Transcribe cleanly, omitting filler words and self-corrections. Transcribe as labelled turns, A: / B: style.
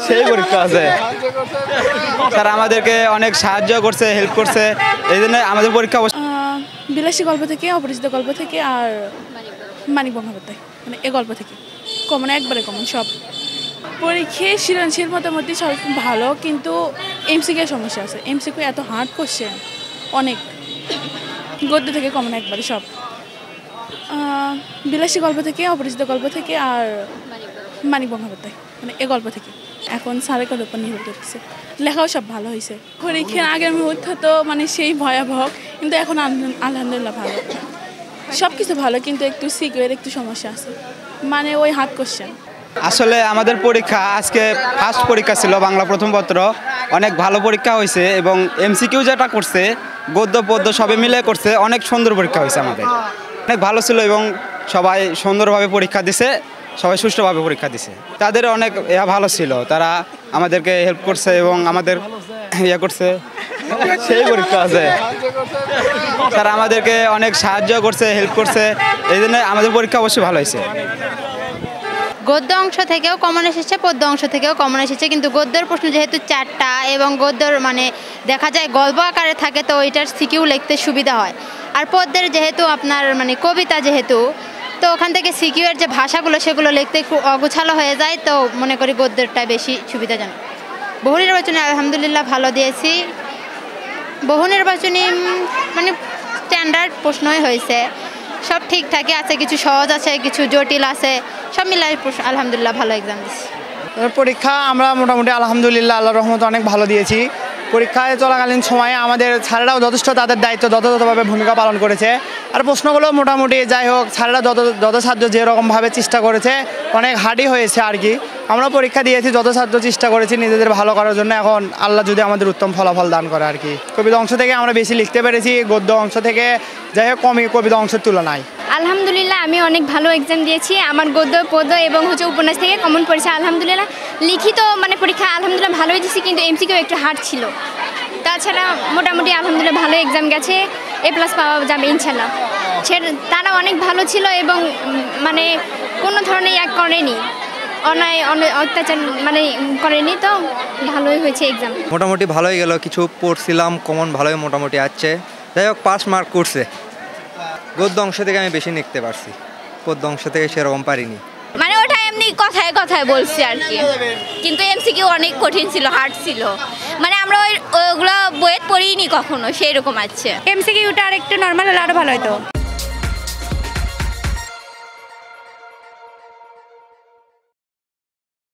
A: সেই পরীক্ষা আছে। স্যার আমাদেরকে অনেক সাহায্য করছে, হেল্প করছে, এই জন্য আমাদের পরীক্ষা
B: বিলাসী গল্প থেকে, অপরিচিত গল্প থেকে আর মানিক বন্দ্যোপাধ্যায়, মানে এ গল্প থেকে কমন, একবারে কমন সব। পরীক্ষায় সৃজনশীল মোটামুটি সব ভালো, কিন্তু এমসিকিউ সমস্যা আছে। এমসিকিউ এত হার্ড কোশ্চেন অনেক। গদ্য থেকে কমন একবারে সব। বিলাসী গল্প থেকে, অপরিচিত গল্প থেকে আর মানিক বন্দ্যোপাধ্যায়, মানে এ গল্প থেকে। এখন স্যারের উপর নির্ভর করতেছে। লেখাও সব ভালো হয়েছে। পরীক্ষার আগের মুহূর্তে তো মানে সেই ভয়াবহ, কিন্তু এখন আলহামদুলিল্লাহ ভালো। সব কিছু ভালো, কিন্তু একটু সিকিউর একটু সমস্যা আছে, মানে ওই হার্ড কোশ্চেন।
A: আসলে আমাদের পরীক্ষা আজকে ফার্স্ট পরীক্ষা ছিল, বাংলা প্রথম পত্র। অনেক ভালো পরীক্ষা হয়েছে এবং এমসিকিউ যেটা করছে গদ্য পদ্য সবে মিলে করছে, অনেক সুন্দর পরীক্ষা হয়েছে আমাদের। অনেক ভালো ছিল এবং সবাই সুন্দরভাবে পরীক্ষা দিছে, সবাই সুষ্ঠুভাবে পরীক্ষা দিছে। তাদের অনেক ভালো ছিল, তারা আমাদেরকে হেল্প করছে এবং আমাদের করছে। সেই পরীক্ষা আছে। তারা আমাদেরকে অনেক সাহায্য করছে, হেল্প করছে, এই জন্য আমাদের পরীক্ষা অবশ্যই ভালো হয়েছে।
C: গদ্য অংশ থেকেও কমন এসেছে, পদ্য অংশ থেকেও কমন এসেছে, কিন্তু গদ্যের প্রশ্ন যেহেতু 4টা এবং গদ্যর মানে দেখা যায় গল্প আকারে থাকে, তো ওইটার সিকিউ লিখতে সুবিধা হয়। আর পদ্যের যেহেতু আপনার মানে কবিতা যেহেতু, তো ওখান থেকে সিকিউয়ের যে ভাষাগুলো সেগুলো লিখতে একটু অগোছালো হয়ে যায়, তো মনে করি গদ্যেরটাই বেশি সুবিধাজনক। বহু নির্বাচনে আলহামদুলিল্লাহ ভালো দিয়েছি। বহু নির্বাচনী মানে স্ট্যান্ডার্ড প্রশ্নই হয়েছে, সব ঠিকঠাকই আছে, কিছু সহজ আছে, কিছু জটিল আছে, সব মিলাই আলহামদুলিল্লাহ ভালো এক্সাম দিচ্ছি।
D: পরীক্ষা আমরা মোটামুটি আলহামদুলিল্লাহ আল্লাহর রহমতে অনেক ভালো দিয়েছি। পরীক্ষায় চলাকালীন সময়ে আমাদের স্যারেরাও যথেষ্ট তাদের দায়িত্ব যথাযথভাবে ভূমিকা পালন করেছে। আর প্রশ্নগুলো মোটামুটি যাই হোক, স্যারেরা যথাসাধ্য যেরকমভাবে চেষ্টা করেছে, অনেক হার্ডই হয়েছে আর কি। আমরা পরীক্ষা দিয়েছি, যথাসাধ্য চেষ্টা করেছি নিজেদের ভালো করার জন্য। এখন আল্লাহ যদি আমাদের উত্তম ফলাফল দান করে আর কি। কবিতা অংশ থেকে আমরা বেশি লিখতে পেরেছি, গদ্য অংশ থেকে যাই হোক কমই কবিতা অংশের তুলনায়।
E: আলহামদুলিল্লাহ আমি অনেক ভালো এক্সাম দিয়েছি। আমার গদ্য পদ্য এবং উপন্যাস থেকে কমন পড়েছে আলহামদুলিল্লাহ। লিখিত মানে পরীক্ষা আলহামদুলিল্লাহ ভালোই দিয়েছি, কিন্তু এমসিকিউ একটু হার্ড ছিল। তাছাড়া মোটামুটি আলহামদুলিল্লাহ ভালো এক্সাম গেছে, A+ পাওয়া যাবে ইনশাল্লাহ। তারা অনেক ভালো ছিল এবং মানে কোনো ধরনের করেনি, অন্যায় অত্যাচার মানে করেনি, তো ভালোই হয়েছে এক্সাম।
F: মোটামুটি ভালোই গেল, কিছু পড়ছিলাম কমন ভালোই মোটামুটি আসছে। যাই হোক পাস মার্ক করছে। গদ্য অংশ থেকে আমি বেশি লিখতে পারছি, পদ্য অংশ থেকে সেরকম পারিনি।
E: মানে ওটা এমনি কথায় কথায় বলছি আর কি, কিন্তু এমসিকিউ অনেক কঠিন ছিল, হার্ড ছিল। মানে আমরা ওইগুলো বইয়ে পড়িনি কখনো, সেই রকম আছে।
C: এমসিকিউটা আর একটু নর্মাল হলে আরও ভালো হতো।